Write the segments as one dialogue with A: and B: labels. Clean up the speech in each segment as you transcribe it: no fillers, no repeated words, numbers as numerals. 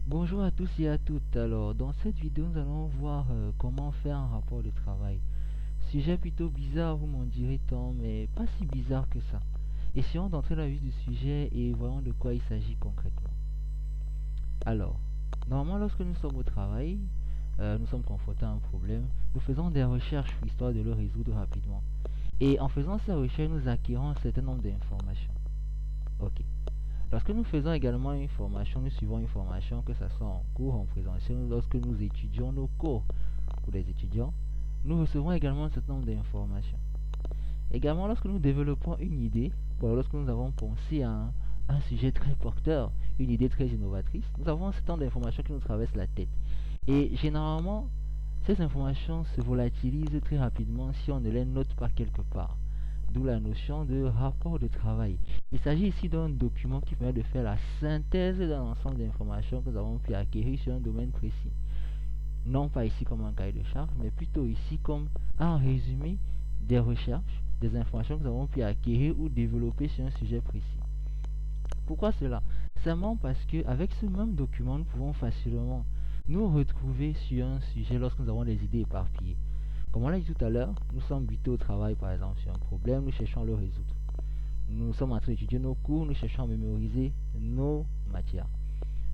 A: Bonjour à tous et à toutes. Alors, dans cette vidéo, nous allons voir comment faire un rapport de travail. Sujet plutôt bizarre, vous m'en direz tant, mais pas si bizarre que ça. Essayons d'entrer dans le vif du sujet et voyons de quoi il s'agit concrètement. Alors, normalement, lorsque nous sommes au travail, nous sommes confrontés à un problème, nous faisons des recherches histoire de le résoudre rapidement. Et en faisant ces recherches, nous acquérons un certain nombre d'informations. Ok. Lorsque nous faisons également une formation, nous suivons une formation, que ce soit en cours, en présentiel, lorsque nous étudions nos cours pour les étudiants, nous recevons également un certain nombre d'informations. Également, lorsque nous développons une idée, ou alors lorsque nous avons pensé à un sujet très porteur, une idée très innovatrice, nous avons un certain nombre d'informations qui nous traversent la tête. Et généralement, ces informations se volatilisent très rapidement si on ne les note pas quelque part. D'où la notion de rapport de travail. Il s'agit ici d'un document qui permet de faire la synthèse d'un ensemble d'informations que nous avons pu acquérir sur un domaine précis. Non pas ici comme un cahier de charge, mais plutôt ici comme un résumé des recherches, des informations que nous avons pu acquérir ou développer sur un sujet précis. Pourquoi cela? Simplement parce qu'avec ce même document, nous pouvons facilement nous retrouver sur un sujet lorsque nous avons des idées éparpillées. Comme on l'a dit tout à l'heure, nous sommes butés au travail par exemple sur un problème, nous cherchons à le résoudre. Nous sommes en train d'étudier nos cours, nous cherchons à mémoriser nos matières.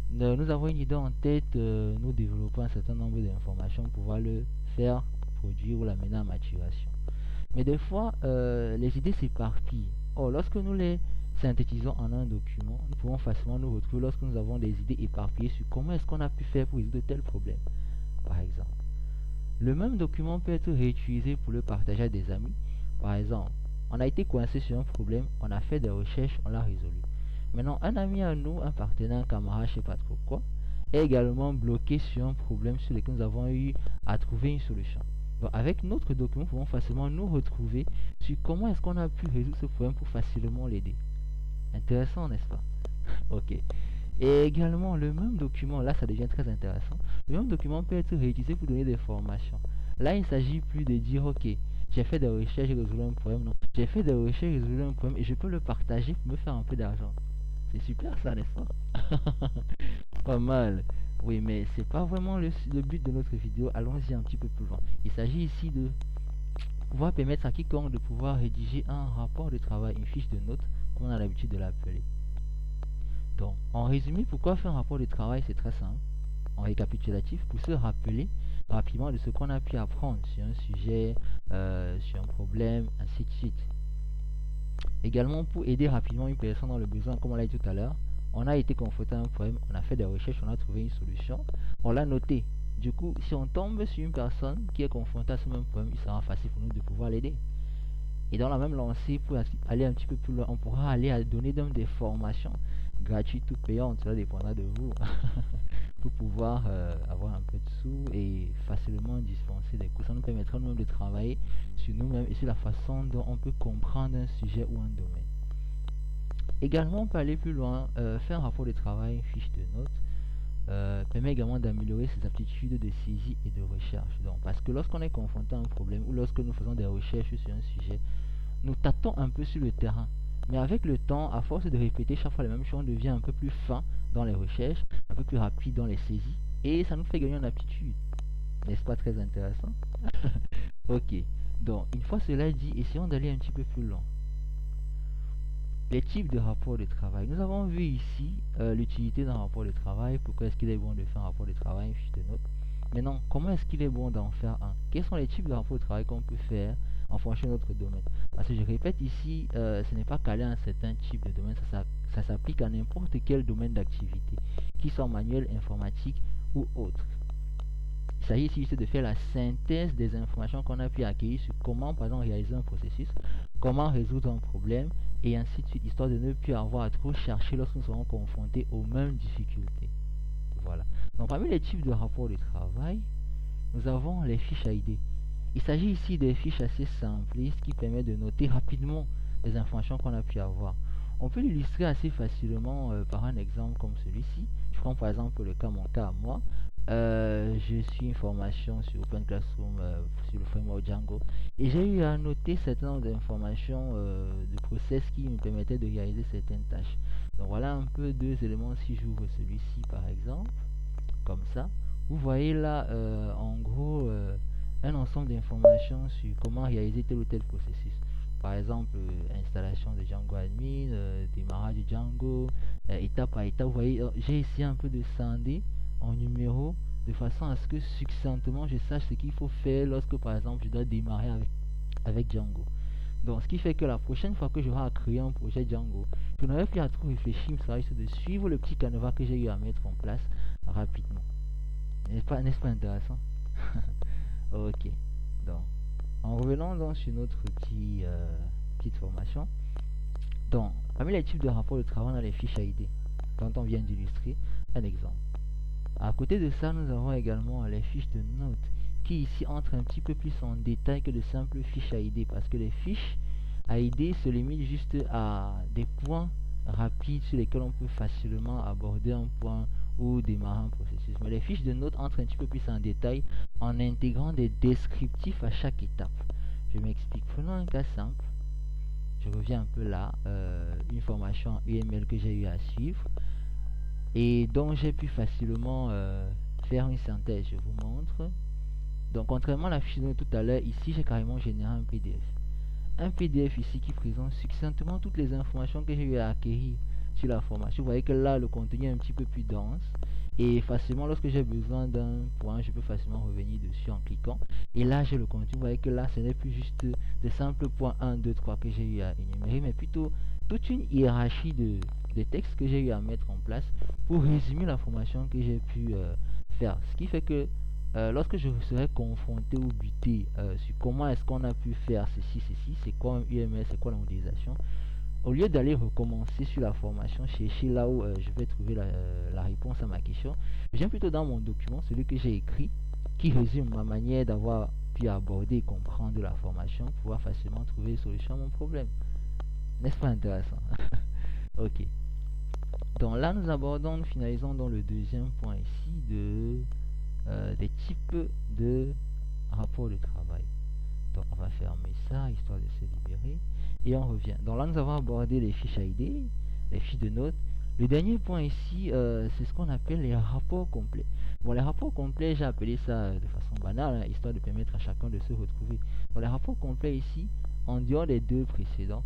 A: Nous avons une idée en tête, nous développons un certain nombre d'informations pour pouvoir le faire produire ou l'amener à maturation. Mais des fois, les idées s'éparpillent. Or, lorsque nous les synthétisons en un document, nous pouvons facilement nous retrouver lorsque nous avons des idées éparpillées sur comment est-ce qu'on a pu faire pour résoudre tel problème, par exemple. Le même document peut être réutilisé pour le partager à des amis. Par exemple, on a été coincé sur un problème, on a fait des recherches, on l'a résolu. Maintenant, un ami à nous, un partenaire, un camarade, je ne sais pas trop quoi, est également bloqué sur un problème sur lequel nous avons eu à trouver une solution. Donc, avec notre document, nous pouvons facilement nous retrouver sur comment est-ce qu'on a pu résoudre ce problème pour facilement l'aider. Intéressant, n'est-ce pas? Ok. Et également, le même document, là ça devient très intéressant, le même document peut être réutilisé pour donner des formations. Là, il ne s'agit plus de dire, ok, j'ai fait des recherches, j'ai résolu un problème. Non, j'ai fait des recherches, j'ai résolu un problème et je peux le partager pour me faire un peu d'argent. C'est super ça, n'est-ce pas? Pas mal. Oui, mais c'est pas vraiment le but de notre vidéo. Allons-y un petit peu plus loin. Il s'agit ici de pouvoir permettre à quiconque de pouvoir rédiger un rapport de travail, une fiche de notes, comme on a l'habitude de l'appeler. Donc, en résumé, pourquoi faire un rapport de travail? C'est très simple. En récapitulatif, pour se rappeler rapidement de ce qu'on a pu apprendre sur un sujet, sur un problème, ainsi de suite. Également, pour aider rapidement une personne dans le besoin, comme on l'a dit tout à l'heure, on a été confronté à un problème, on a fait des recherches, on a trouvé une solution, on l'a noté. Du coup, si on tombe sur une personne qui est confrontée à ce même problème, il sera facile pour nous de pouvoir l'aider. Et dans la même lancée, pour aller un petit peu plus loin, on pourra aller à donner donc des formations gratuites ou payantes, cela dépendra de vous, pour pouvoir avoir un peu de sous et facilement dispenser des cours. Ça nous permettra nous-mêmes de travailler sur nous-mêmes et sur la façon dont on peut comprendre un sujet ou un domaine. Également, on peut aller plus loin, faire un rapport de travail, une fiche de notes, permet également d'améliorer ses aptitudes de saisie et de recherche. Donc, parce que lorsqu'on est confronté à un problème ou lorsque nous faisons des recherches sur un sujet, nous tâtons un peu sur le terrain. Mais avec le temps, à force de répéter chaque fois les mêmes choses, on devient un peu plus fin dans les recherches, un peu plus rapide dans les saisies, et ça nous fait gagner en aptitude. N'est-ce pas très intéressant? Ok, donc une fois cela dit, essayons d'aller un petit peu plus loin. Les types de rapports de travail. Nous avons vu ici l'utilité d'un rapport de travail, pourquoi est-ce qu'il est bon de faire un rapport de travail, une fiche de notes. Maintenant, comment est-ce qu'il est bon d'en faire un? Quels sont les types de rapports de travail qu'on peut faire en fonction de notre domaine? Parce que je répète ici, ce n'est pas calé à un certain type de domaine, ça s'applique à n'importe quel domaine d'activité, qu'il soit manuel, informatique ou autre. Il s'agit ici juste de faire la synthèse des informations qu'on a pu acquérir sur comment, par exemple, réaliser un processus, comment résoudre un problème, et ainsi de suite, histoire de ne plus avoir à trop chercher lorsque nous serons confrontés aux mêmes difficultés. Voilà. Donc, parmi les types de rapports de travail, nous avons les fiches à idées. Il s'agit ici des fiches assez simplistes qui permettent de noter rapidement les informations qu'on a pu avoir. On peut l'illustrer assez facilement par un exemple comme celui-ci. Je prends par exemple mon cas à moi. Je suis une formation sur Open Classroom sur le framework Django et j'ai eu à noter certaines informations de process qui me permettaient de réaliser certaines tâches. Donc voilà un peu deux éléments si j'ouvre celui-ci par exemple. comme ça. Vous voyez là, en gros, un ensemble d'informations sur comment réaliser tel ou tel processus. Par exemple, installation de Django Admin, démarrage de Django, étape par étape. Vous voyez, j'ai essayé un peu de scinder en numéros de façon à ce que succinctement je sache ce qu'il faut faire lorsque par exemple je dois démarrer avec Django. Donc, ce qui fait que la prochaine fois que j'aurai à créer un projet Django, je n'aurai plus à trop réfléchir, il sera juste de suivre le petit canevas que j'ai eu à mettre en place rapidement. N'est-ce pas intéressant? Ok. Donc, en revenant donc sur notre petite formation, donc, parmi les types de rapports de travail, on a les fiches ID, dont on vient d'illustrer un exemple. À côté de ça, nous avons également les fiches de notes, qui ici entrent un petit peu plus en détail que de simples fiches ID, parce que les fiches ID se limitent juste à des points rapides sur lesquels on peut facilement aborder un point ou démarrer un processus. Mais les fiches de notes entrent un petit peu plus en détail en intégrant des descriptifs à chaque étape. Je m'explique. Prenons un cas simple. Je reviens un peu là. Une formation en UML que j'ai eu à suivre et dont j'ai pu facilement faire une synthèse. Je vous montre. Donc, contrairement à la fiche de notes tout à l'heure, ici j'ai carrément généré un PDF. Un PDF ici qui présente succinctement toutes les informations que j'ai eu à acquérir sur la formation. Vous voyez que là, le contenu est un petit peu plus dense. Et facilement, lorsque j'ai besoin d'un point, je peux facilement revenir dessus en cliquant. Et là, j'ai le contenu. Vous voyez que là, ce n'est plus juste de simples points 1, 2, 3 que j'ai eu à énumérer, mais plutôt toute une hiérarchie de textes que j'ai eu à mettre en place pour résumer la formation que j'ai pu faire. Ce qui fait que lorsque je serai confronté ou buté sur comment est-ce qu'on a pu faire ceci, c'est quoi un UML, c'est quoi la modélisation, au lieu d'aller recommencer sur la formation, chercher là où je vais trouver la réponse à ma question, je viens plutôt dans mon document, celui que j'ai écrit, qui résume ma manière d'avoir pu aborder et comprendre la formation, pour pouvoir facilement trouver une solution à mon problème. N'est-ce pas intéressant? Ok. Donc là, nous finalisons dans le deuxième point ici des types de rapports de travail. Donc on va fermer ça histoire de se libérer et on revient. Donc là nous avons abordé les fiches ID, les fiches de notes. Le dernier point ici, c'est ce qu'on appelle les rapports complets. Bon, les rapports complets, j'ai appelé ça de façon banale, hein, histoire de permettre à chacun de se retrouver. Dans les rapports complets ici, en dehors des deux précédents,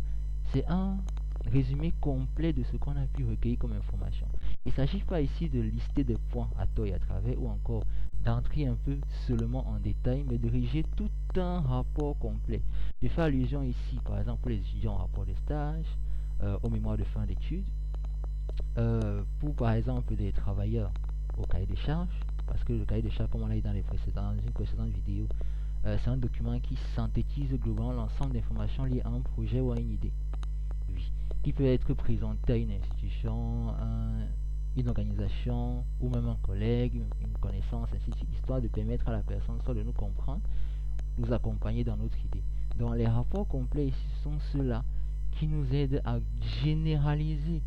A: c'est un résumé complet de ce qu'on a pu recueillir comme information. Il ne s'agit pas ici de lister des points à tort et à travers ou encore d'entrer un peu seulement en détail, mais de rédiger tout un rapport complet. Je fais allusion ici, par exemple, pour les étudiants au rapport de stage, au mémoire de fin d'études, pour par exemple des travailleurs au cahier de charges, parce que le cahier de charges, comme on l'a dit dans une précédente vidéo, c'est un document qui synthétise globalement l'ensemble d'informations liées à un projet ou à une idée. Oui, qui peut être présenté à une institution, une organisation ou même un collègue, une connaissance, ainsi de suite, histoire de permettre à la personne soit de nous comprendre, nous accompagner dans notre idée. Donc les rapports complets ici sont ceux-là qui nous aident à généraliser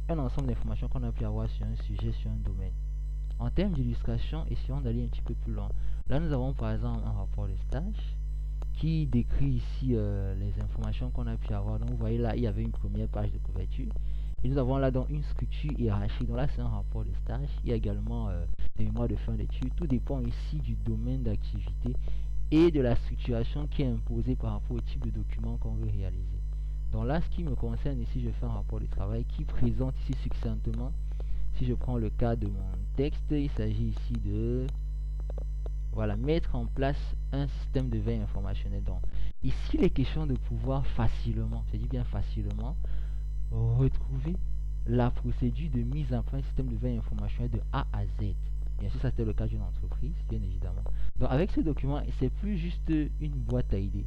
A: un ensemble d'informations qu'on a pu avoir sur un sujet, sur un domaine. En termes d'illustration, essayons d'aller un petit peu plus loin. Là, nous avons par exemple un rapport de stage qui décrit ici les informations qu'on a pu avoir. Donc, vous voyez là, il y avait une première page de couverture. Et nous avons là donc une structure hiérarchique. Donc là, c'est un rapport de stage. Il y a également des mémoires de fin d'études. Tout dépend ici du domaine d'activité et de la structuration qui est imposée par rapport au type de document qu'on veut réaliser. Donc là, ce qui me concerne ici, je fais un rapport de travail qui présente ici succinctement. Si je prends le cas de mon texte, il s'agit ici de mettre en place un système de veille informationnelle. Donc ici, il est question de pouvoir facilement, je dis bien facilement, retrouver la procédure de mise en place d'un système de veille informationnelle de A à Z. Bien sûr, ça c'était le cas d'une entreprise, bien évidemment. Donc avec ce document, c'est plus juste une boîte à idées,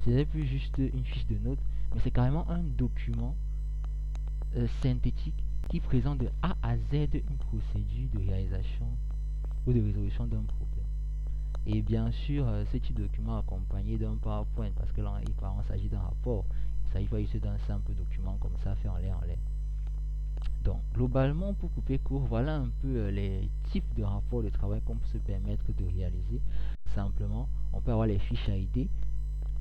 A: ce n'est plus juste une fiche de notes, mais c'est carrément un document synthétique qui présente de A à Z une procédure de réalisation ou de résolution d'un problème. Et bien sûr, ce type de document accompagné d'un PowerPoint, parce que là, il s'agit d'un rapport, il ne s'agit pas juste d'un simple document comme ça fait en l'air en l'air. Donc, globalement, pour couper court, voilà un peu les types de rapports de travail qu'on peut se permettre de réaliser. Simplement, on peut avoir les fiches ID,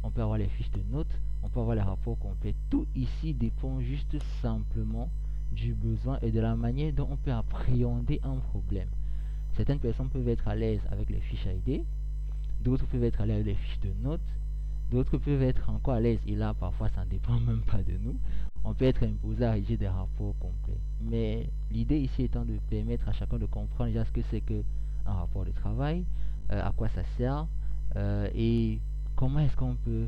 A: on peut avoir les fiches de notes, on peut avoir les rapports complets. Tout ici dépend juste simplement du besoin et de la manière dont on peut appréhender un problème. Certaines personnes peuvent être à l'aise avec les fiches à idées, d'autres peuvent être à l'aise avec les fiches de notes, d'autres peuvent être encore à l'aise, et là parfois ça ne dépend même pas de nous. On peut être imposé à rédiger des rapports complets. Mais l'idée ici étant de permettre à chacun de comprendre déjà ce que c'est qu'un rapport de travail, à quoi ça sert, et comment est-ce qu'on peut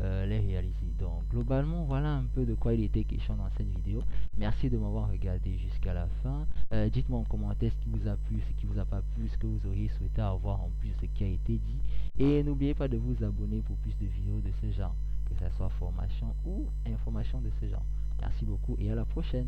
A: les réaliser. Donc globalement, voilà un peu de quoi il était question dans cette vidéo. Merci de m'avoir regardé jusqu'à la fin. Dites-moi en commentaire ce qui vous a plu, ce qui vous a pas plu, ce que vous auriez souhaité avoir en plus de ce qui a été dit. Et n'oubliez pas de vous abonner pour plus de vidéos de ce genre, que ce soit formation ou information de ce genre. Merci beaucoup et à la prochaine.